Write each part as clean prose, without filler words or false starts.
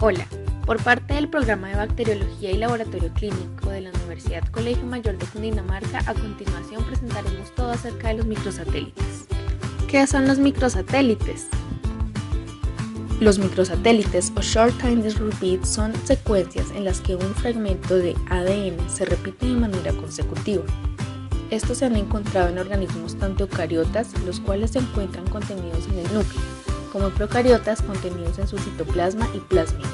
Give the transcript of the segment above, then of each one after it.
Hola, por parte del programa de Bacteriología y Laboratorio Clínico de la Universidad Colegio Mayor de Cundinamarca, a continuación presentaremos todo acerca de los microsatélites. ¿Qué son los microsatélites? Los microsatélites o Short Time Discrete Bits son secuencias en las que un fragmento de ADN se repite de manera consecutiva. Estos se han encontrado en organismos tanto eucariotas, los cuales se encuentran contenidos en el núcleo, como procariotas contenidos en su citoplasma y plásmidos.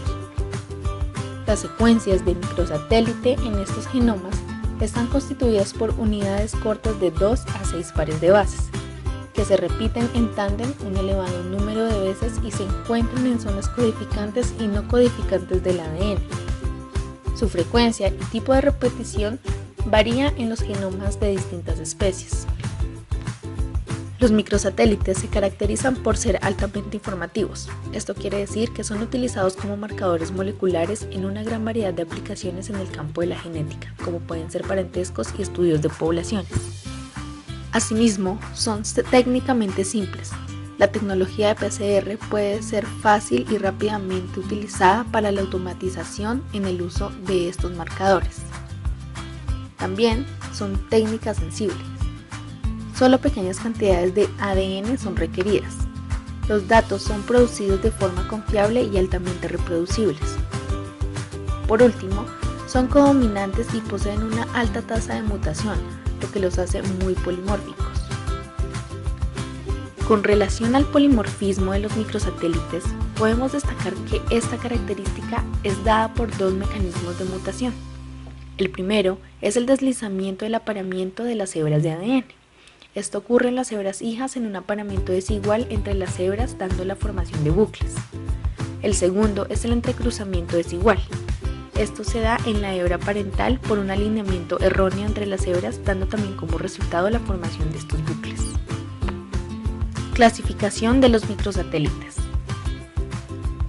Las secuencias de microsatélite en estos genomas están constituidas por unidades cortas de 2 a 6 pares de bases, que se repiten en tándem un elevado número de veces y se encuentran en zonas codificantes y no codificantes del ADN. Su frecuencia y tipo de repetición varía en los genomas de distintas especies. Los microsatélites se caracterizan por ser altamente informativos. Esto quiere decir que son utilizados como marcadores moleculares en una gran variedad de aplicaciones en el campo de la genética, como pueden ser parentescos y estudios de poblaciones. Asimismo, son técnicamente simples. La tecnología de PCR puede ser fácil y rápidamente utilizada para la automatización en el uso de estos marcadores. También son técnicas sensibles. Solo pequeñas cantidades de ADN son requeridas. Los datos son producidos de forma confiable y altamente reproducibles. Por último, son codominantes y poseen una alta tasa de mutación, lo que los hace muy polimórficos. Con relación al polimorfismo de los microsatélites, podemos destacar que esta característica es dada por dos mecanismos de mutación. El primero es el deslizamiento del apareamiento de las hebras de ADN. Esto ocurre en las hebras hijas en un apareamiento desigual entre las hebras, dando la formación de bucles. El segundo es el entrecruzamiento desigual. Esto se da en la hebra parental por un alineamiento erróneo entre las hebras, dando también como resultado la formación de estos bucles. Clasificación de los microsatélites.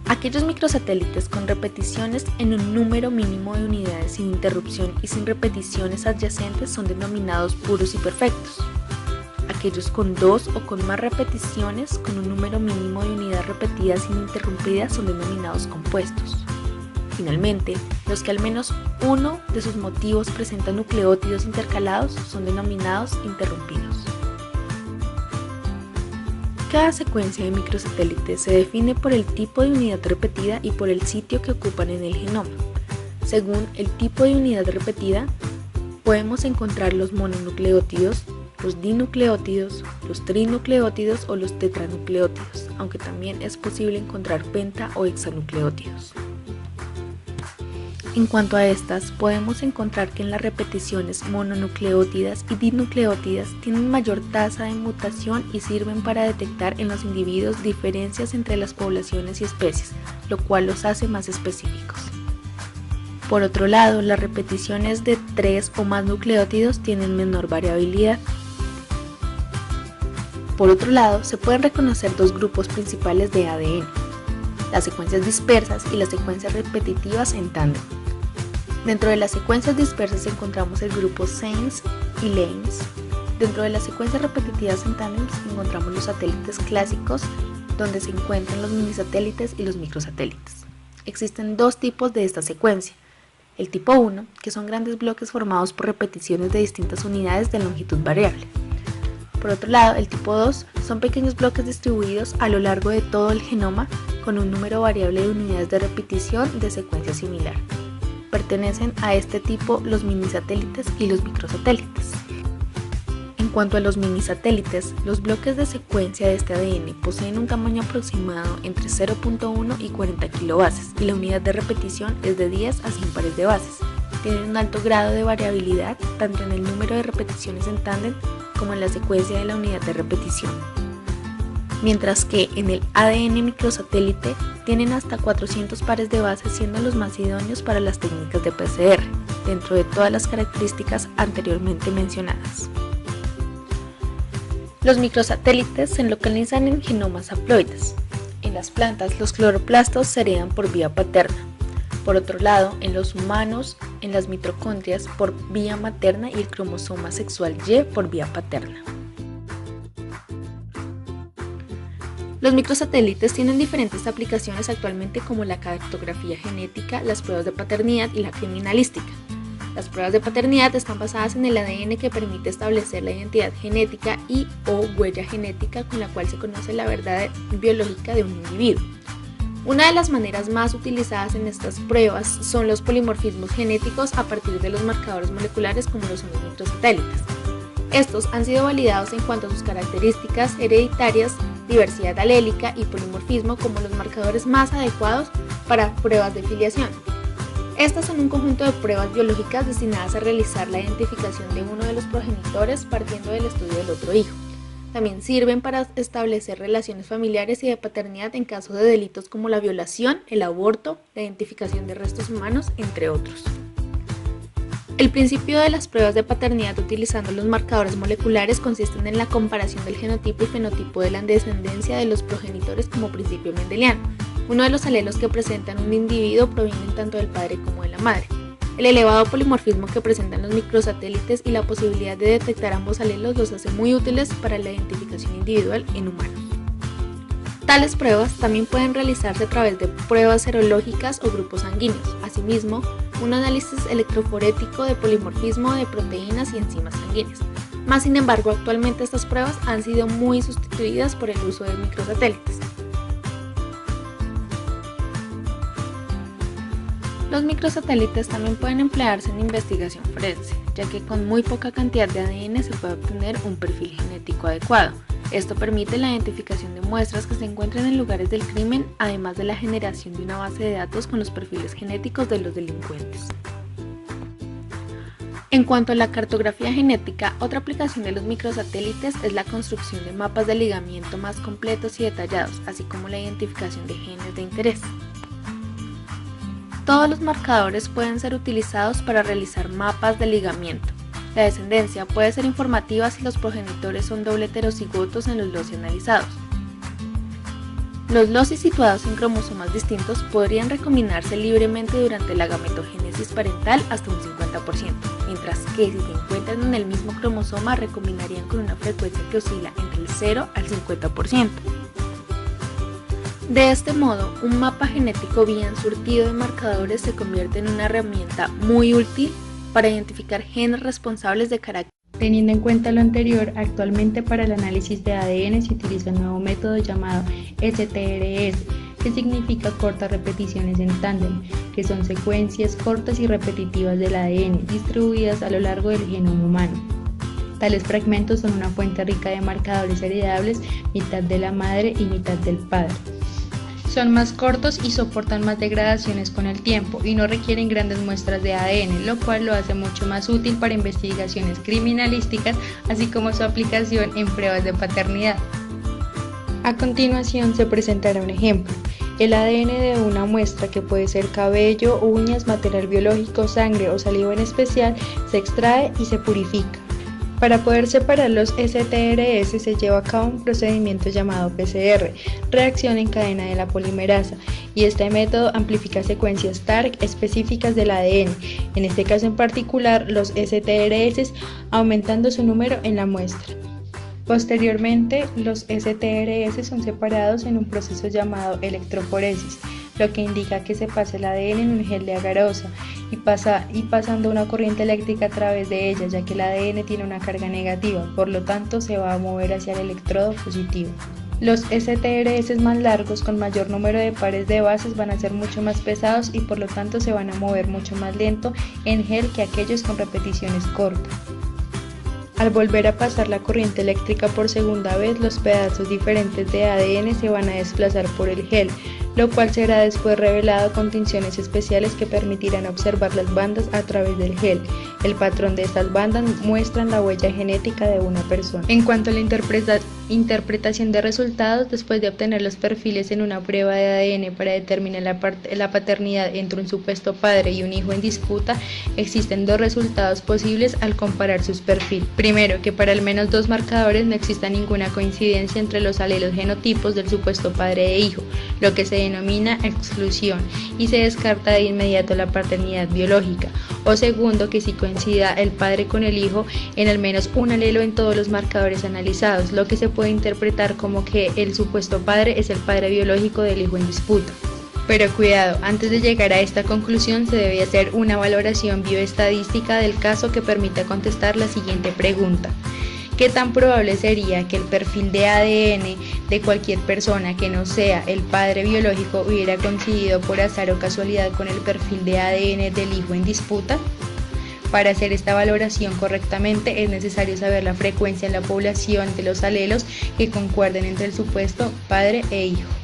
Aquellos microsatélites con repeticiones en un número mínimo de unidades sin interrupción y sin repeticiones adyacentes son denominados puros y perfectos. Aquellos con 2 o con más repeticiones con un número mínimo de unidades repetidas ininterrumpidas son denominados compuestos. Finalmente, los que al menos uno de sus motivos presenta nucleótidos intercalados son denominados interrumpidos. Cada secuencia de microsatélites se define por el tipo de unidad repetida y por el sitio que ocupan en el genoma. Según el tipo de unidad repetida, podemos encontrar los mononucleótidos, los dinucleótidos, los trinucleótidos o los tetranucleótidos, aunque también es posible encontrar penta o hexanucleótidos. En cuanto a estas, podemos encontrar que en las repeticiones mononucleótidas y dinucleótidas tienen mayor tasa de mutación y sirven para detectar en los individuos diferencias entre las poblaciones y especies, lo cual los hace más específicos. Por otro lado, las repeticiones de 3 o más nucleótidos tienen menor variabilidad. Por otro lado, se pueden reconocer dos grupos principales de ADN, las secuencias dispersas y las secuencias repetitivas en tándem. Dentro de las secuencias dispersas encontramos el grupo SANES y LANES. Dentro de las secuencias repetitivas en tándem encontramos los satélites clásicos, donde se encuentran los minisatélites y los microsatélites. Existen dos tipos de esta secuencia. El tipo 1, que son grandes bloques formados por repeticiones de distintas unidades de longitud variable. Por otro lado, el tipo 2 son pequeños bloques distribuidos a lo largo de todo el genoma con un número variable de unidades de repetición de secuencia similar. Pertenecen a este tipo los minisatélites y los microsatélites. En cuanto a los minisatélites, los bloques de secuencia de este ADN poseen un tamaño aproximado entre 0.1 y 40 kilobases y la unidad de repetición es de 10 a 100 pares de bases. Tienen un alto grado de variabilidad tanto en el número de repeticiones en tándem como en la secuencia de la unidad de repetición. Mientras que en el ADN microsatélite tienen hasta 400 pares de bases, siendo los más idóneos para las técnicas de PCR, dentro de todas las características anteriormente mencionadas. Los microsatélites se localizan en genomas haploides. En las plantas, los cloroplastos se heredan por vía paterna. Por otro lado, en los humanos, en las mitocondrias por vía materna y el cromosoma sexual Y por vía paterna. Los microsatélites tienen diferentes aplicaciones actualmente como la cartografía genética, las pruebas de paternidad y la criminalística. Las pruebas de paternidad están basadas en el ADN que permite establecer la identidad genética y o huella genética con la cual se conoce la verdad biológica de un individuo. Una de las maneras más utilizadas en estas pruebas son los polimorfismos genéticos a partir de los marcadores moleculares como lo son los microsatélites. Estos han sido validados en cuanto a sus características hereditarias, diversidad alélica y polimorfismo como los marcadores más adecuados para pruebas de filiación. Estas son un conjunto de pruebas biológicas destinadas a realizar la identificación de uno de los progenitores partiendo del estudio del otro hijo. También sirven para establecer relaciones familiares y de paternidad en caso de delitos como la violación, el aborto, la identificación de restos humanos, entre otros. El principio de las pruebas de paternidad utilizando los marcadores moleculares consisten en la comparación del genotipo y fenotipo de la descendencia de los progenitores como principio mendeliano. Uno de los alelos que presentan un individuo provienen tanto del padre como de la madre. El elevado polimorfismo que presentan los microsatélites y la posibilidad de detectar ambos alelos los hace muy útiles para la identificación individual en humanos. Tales pruebas también pueden realizarse a través de pruebas serológicas o grupos sanguíneos. Asimismo, un análisis electroforético de polimorfismo de proteínas y enzimas sanguíneas. Más sin embargo, actualmente estas pruebas han sido muy sustituidas por el uso de microsatélites. Los microsatélites también pueden emplearse en investigación forense, ya que con muy poca cantidad de ADN se puede obtener un perfil genético adecuado. Esto permite la identificación de muestras que se encuentran en lugares del crimen, además de la generación de una base de datos con los perfiles genéticos de los delincuentes. En cuanto a la cartografía genética, otra aplicación de los microsatélites es la construcción de mapas de ligamiento más completos y detallados, así como la identificación de genes de interés. Todos los marcadores pueden ser utilizados para realizar mapas de ligamiento. La descendencia puede ser informativa si los progenitores son doble heterocigotos en los loci analizados. Los loci situados en cromosomas distintos podrían recombinarse libremente durante la gametogénesis parental hasta un 50%, mientras que si se encuentran en el mismo cromosoma recombinarían con una frecuencia que oscila entre el 0 al 50%. De este modo, un mapa genético bien surtido de marcadores se convierte en una herramienta muy útil para identificar genes responsables de carácter. Teniendo en cuenta lo anterior, actualmente para el análisis de ADN se utiliza un nuevo método llamado STRS, que significa cortas repeticiones en tándem, que son secuencias cortas y repetitivas del ADN distribuidas a lo largo del genoma humano. Tales fragmentos son una fuente rica de marcadores heredables, mitad de la madre y mitad del padre. Son más cortos y soportan más degradaciones con el tiempo y no requieren grandes muestras de ADN, lo cual lo hace mucho más útil para investigaciones criminalísticas, así como su aplicación en pruebas de paternidad. A continuación se presentará un ejemplo. El ADN de una muestra, que puede ser cabello, uñas, material biológico, sangre o saliva en especial, se extrae y se purifica. Para poder separar los STRS se lleva a cabo un procedimiento llamado PCR, reacción en cadena de la polimerasa, y este método amplifica secuencias TARC específicas del ADN, en este caso en particular los STRS, aumentando su número en la muestra. Posteriormente, los STRS son separados en un proceso llamado electroforesis, lo que indica que se pasa el ADN en un gel de agarosa y pasando una corriente eléctrica a través de ella, ya que el ADN tiene una carga negativa, por lo tanto se va a mover hacia el electrodo positivo. Los STRS más largos, con mayor número de pares de bases, van a ser mucho más pesados y por lo tanto se van a mover mucho más lento en gel que aquellos con repeticiones cortas. Al volver a pasar la corriente eléctrica por segunda vez, los pedazos diferentes de ADN se van a desplazar por el gel, lo cual será después revelado con tinciones especiales que permitirán observar las bandas a través del gel. El patrón de estas bandas muestran la huella genética de una persona. En cuanto a la interpretación de resultados, después de obtener los perfiles en una prueba de ADN para determinar la paternidad entre un supuesto padre y un hijo en disputa, existen dos resultados posibles al comparar sus perfiles. Primero, que para al menos dos marcadores no exista ninguna coincidencia entre los alelos genotipos del supuesto padre e hijo, lo que se denomina exclusión y se descarta de inmediato la paternidad biológica. O segundo, que si coincida el padre con el hijo en al menos un alelo en todos los marcadores analizados, lo que se puede interpretar como que el supuesto padre es el padre biológico del hijo en disputa. Pero cuidado, antes de llegar a esta conclusión se debe hacer una valoración bioestadística del caso que permita contestar la siguiente pregunta. ¿Qué tan probable sería que el perfil de ADN de cualquier persona que no sea el padre biológico hubiera coincidido por azar o casualidad con el perfil de ADN del hijo en disputa? Para hacer esta valoración correctamente es necesario saber la frecuencia en la población de los alelos que concuerden entre el supuesto padre e hijo.